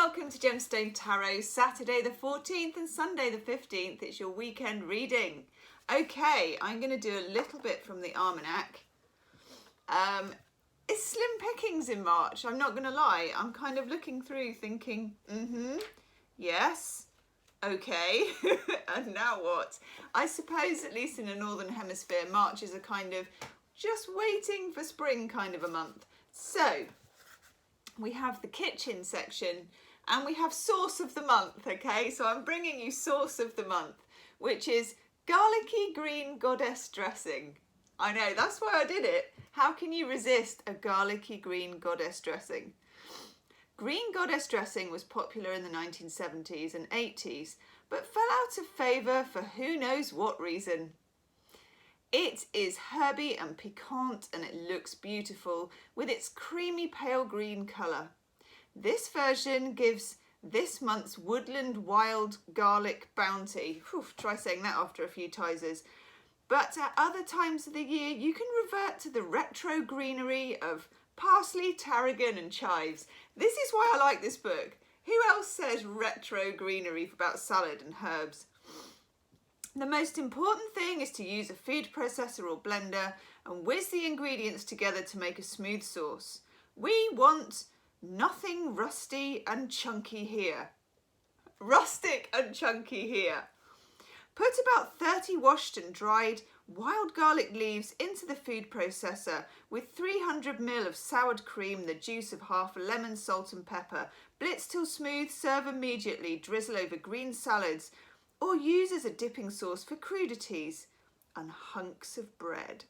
welcome to Gemstone Tarot, Saturday the 14th and Sunday the 15th. It's your weekend reading. Okay, I'm going to do a little bit from the almanac. It's slim pickings in March, I'm not going to lie. I'm kind of looking through thinking, yes, okay, and now what? I suppose, at least in the Northern Hemisphere, March is a kind of just waiting for spring kind of a month. So, we have the kitchen section and we have source of the month, okay? So I'm bringing you source of the month, which is garlicky green goddess dressing. I know, that's why I did it. How can you resist a garlicky green goddess dressing? Green goddess dressing was popular in the 1970s and 80s, but fell out of favour for who knows what reason. It is herby and piquant and it looks beautiful with its creamy pale green colour. This version gives this month's woodland wild garlic bounty. Whew, try saying that after a few Tizers. But at other times of the year you can revert to the retro greenery of parsley, tarragon and chives. This is why I like this book. Who else says retro greenery about salad and herbs? The most important thing is to use a food processor or blender and whiz the ingredients together to make a smooth sauce. We want nothing rusty and chunky here. Rustic and chunky here. Put about 30 washed and dried wild garlic leaves into the food processor with 300 ml of soured cream, the juice of half a lemon, salt and pepper. Blitz till smooth, serve immediately, drizzle over green salads, or use as a dipping sauce for crudities and hunks of bread.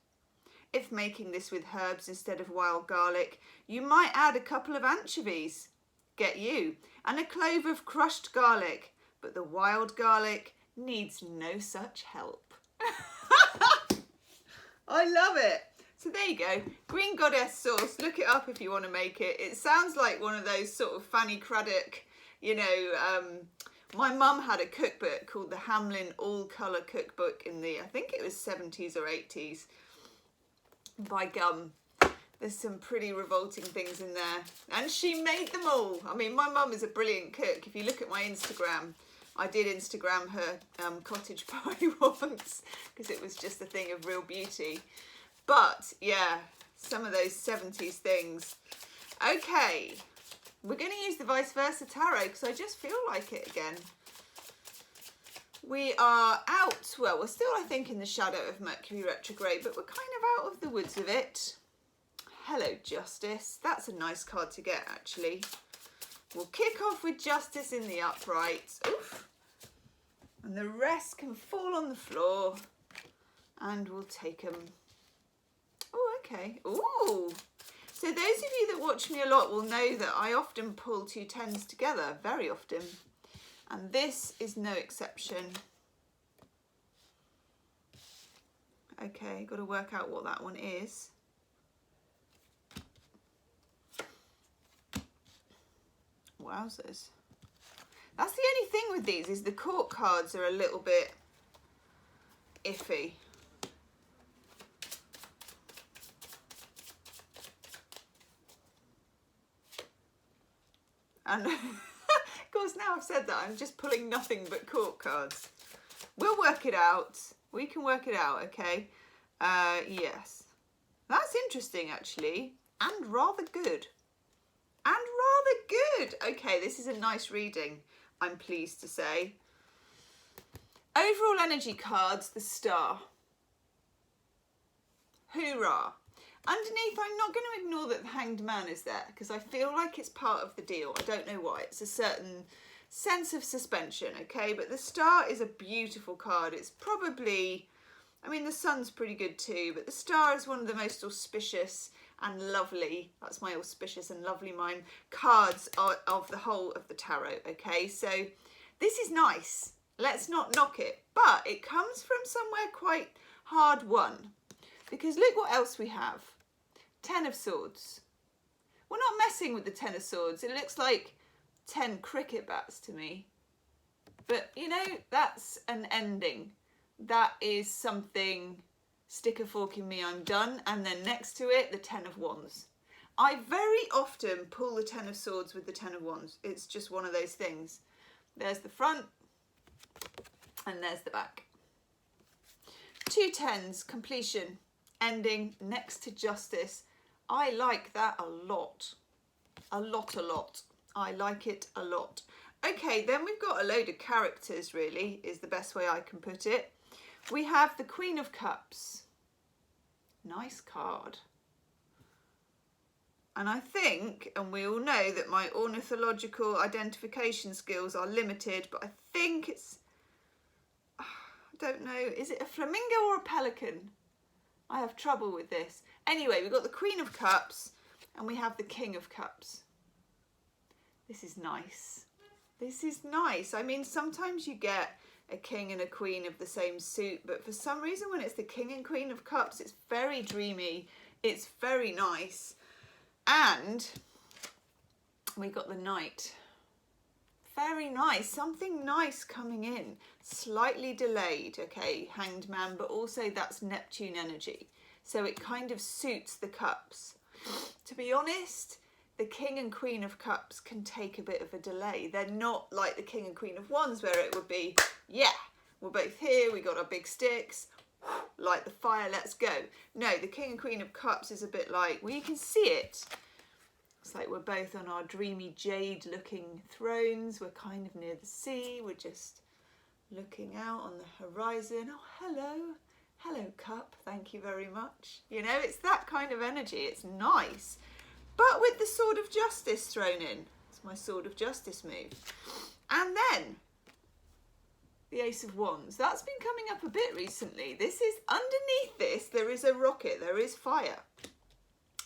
If making this with herbs instead of wild garlic, you might add a couple of anchovies, get you, and a clove of crushed garlic, but the wild garlic needs no such help. I love it. So there you go, green goddess sauce. Look it up if you want to make it. It sounds like one of those sort of Fanny Craddock, you know, my mum had a cookbook called the Hamlin All Colour Cookbook in the, I think it was 70s or 80s, by gum. There's some pretty revolting things in there. And she made them all. I mean, my mum is a brilliant cook. If you look at my Instagram, I did Instagram her cottage pie once because it was just a thing of real beauty. But yeah, some of those 70s things. Okay. We're going to use the vice versa tarot because I just feel like it again. We are out, well, we're still, I think, in the shadow of Mercury retrograde, but we're kind of out of the woods of it. Hello, Justice. That's a nice card to get, actually. We'll kick off with Justice in the upright. Oof. And the rest can fall on the floor. And we'll take them. Oh, okay. Ooh. So those of you that watch me a lot will know that I often pull two tens together, very often. And this is no exception. Okay, got to work out what that one is. Wowzers. That's the only thing with these, is the court cards are a little bit iffy. And of course, now I've said that, I'm just pulling nothing but court cards. We'll work it out. We can work it out, okay? Yes. That's interesting, actually. And rather good. And rather good. Okay, this is a nice reading, I'm pleased to say. Overall energy cards, the Star. Hoorah. Underneath, I'm not going to ignore that the Hanged Man is there because I feel like it's part of the deal. I don't know why. It's a certain sense of suspension, okay? But the Star is a beautiful card. It's probably, I mean, the Sun's pretty good too, but the Star is one of the most auspicious and lovely, that's my auspicious and lovely mind, cards of the whole of the tarot, okay? So this is nice. Let's not knock it. But it comes from somewhere quite hard won because look what else we have. Ten of Swords. We're not messing with the Ten of Swords. It looks like 10 cricket bats to me. But, you know, that's an ending. That is something, stick a fork in me, I'm done. And then next to it, the Ten of Wands. I very often pull the Ten of Swords with the Ten of Wands. It's just one of those things. There's the front and there's the back. 2 tens, completion, ending, next to justice. I like that a lot. A lot. I like it a lot. Okay, then we've got a load of characters, really, is the best way I can put it. We have the Queen of Cups. Nice card. And I think, and we all know that my ornithological identification skills are limited, but I think it's, I don't know, is it a flamingo or a pelican? I have trouble with this. Anyway, we've got the Queen of Cups and we have the King of Cups. This is nice. This is nice. I mean, sometimes you get a king and a queen of the same suit, but for some reason when it's the King and Queen of Cups, it's very dreamy. It's very nice. And we got the Knight. Very nice. Something nice coming in. Slightly delayed, okay, Hanged Man, but also that's Neptune energy. So it kind of suits the cups. To be honest, the King and Queen of Cups can take a bit of a delay. They're not like the King and Queen of Wands where it would be, yeah, we're both here, we got our big sticks, like the fire, let's go. No, the King and Queen of Cups is a bit like, well, you can see it. It's like we're both on our dreamy jade looking thrones. We're kind of near the sea. We're just looking out on the horizon. Oh, hello. Hello, cup. Thank you very much. You know, it's that kind of energy. It's nice. But with the Sword of Justice thrown in. It's my Sword of Justice move. And then the Ace of Wands. That's been coming up a bit recently. This is, underneath this, there is a rocket. There is fire.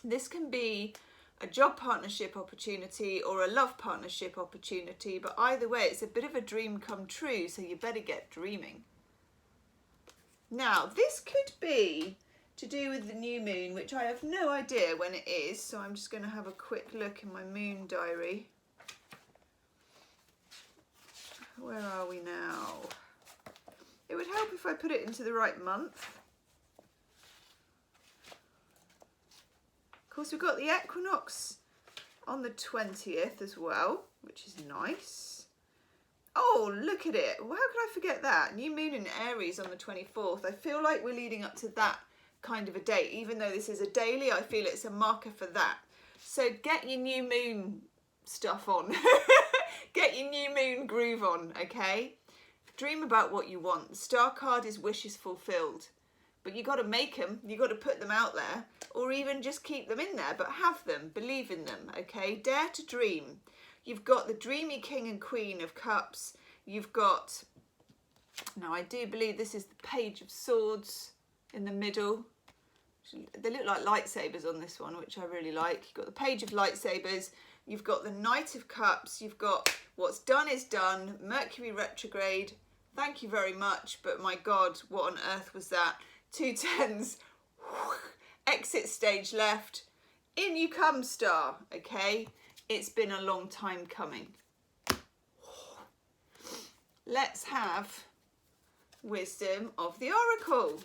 This can be a job partnership opportunity or a love partnership opportunity, but either way it's a bit of a dream come true, so you better get dreaming. Now this could be to do with the new moon, which I have no idea when it is, so I'm just going to have a quick look in my moon diary. Where are we now? It would help if I put it into the right month. Of course, we've got the equinox on the 20th as well, which is nice. Oh, look at it. Well, how could I forget that? New moon in Aries on the 24th. I feel like we're leading up to that kind of a date. Even though this is a daily, I feel it's a marker for that. So get your new moon stuff on. Get your new moon groove on, okay? Dream about what you want. The star card is wishes fulfilled. But you got to make them, you got to put them out there, or even just keep them in there, but have them, believe in them, okay? Dare to dream. You've got the dreamy King and Queen of Cups. You've got, now I do believe this is the Page of Swords in the middle. They look like lightsabers on this one, which I really like. You've got the Page of Lightsabers. You've got the Knight of Cups. You've got what's done is done. Mercury retrograde. Thank you very much, but my God, what on earth was that? 2 tens, exit stage left, in you come, star, okay? It's been a long time coming. Let's have wisdom of the oracle.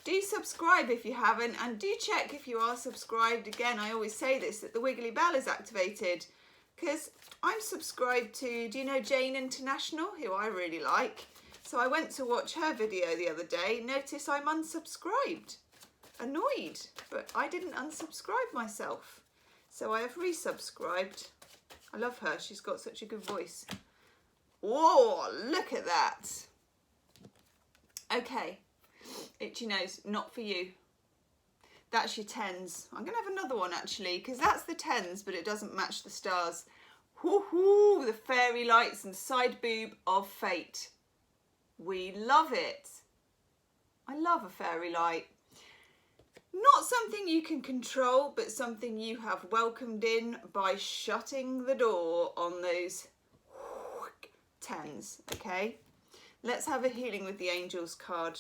Do subscribe if you haven't, and do check if you are subscribed. Again, I always say this, that the wiggly bell is activated, because I'm subscribed to, do you know Jane International, who I really like? So I went to watch her video the other day. Notice I'm unsubscribed. Annoyed, but I didn't unsubscribe myself. So I have resubscribed. I love her. She's got such a good voice. Whoa, look at that. Okay. Itchy nose, not for you. That's your tens. I'm going to have another one actually, because that's the tens, but it doesn't match the stars. Woohoo, the fairy lights and side boob of fate. We love it. I love a fairy light. Not something you can control, but something you have welcomed in by shutting the door on those tens, okay? Let's have a healing with the angels card.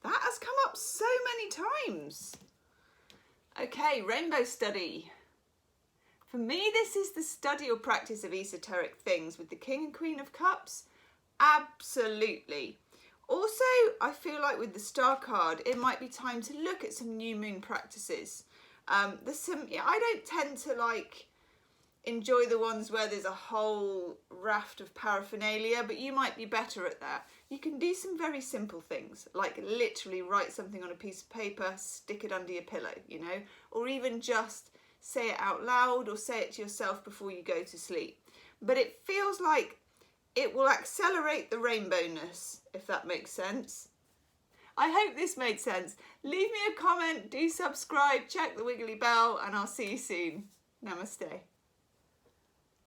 That has come up so many times. Okay, rainbow study. For me, this is the study or practice of esoteric things with the King and Queen of Cups Absolutely. Also, I feel like with the star card, it might be time to look at some new moon practices. There's some, yeah, I don't tend to like enjoy the ones where there's a whole raft of paraphernalia, but you might be better at that. You can do some very simple things, like literally write something on a piece of paper, stick it under your pillow, you know, or even just say it out loud or say it to yourself before you go to sleep. But it feels like it will accelerate the rainbowness, if that makes sense. I hope this made sense. Leave me a comment, do subscribe, check the wiggly bell, and I'll see you soon. Namaste.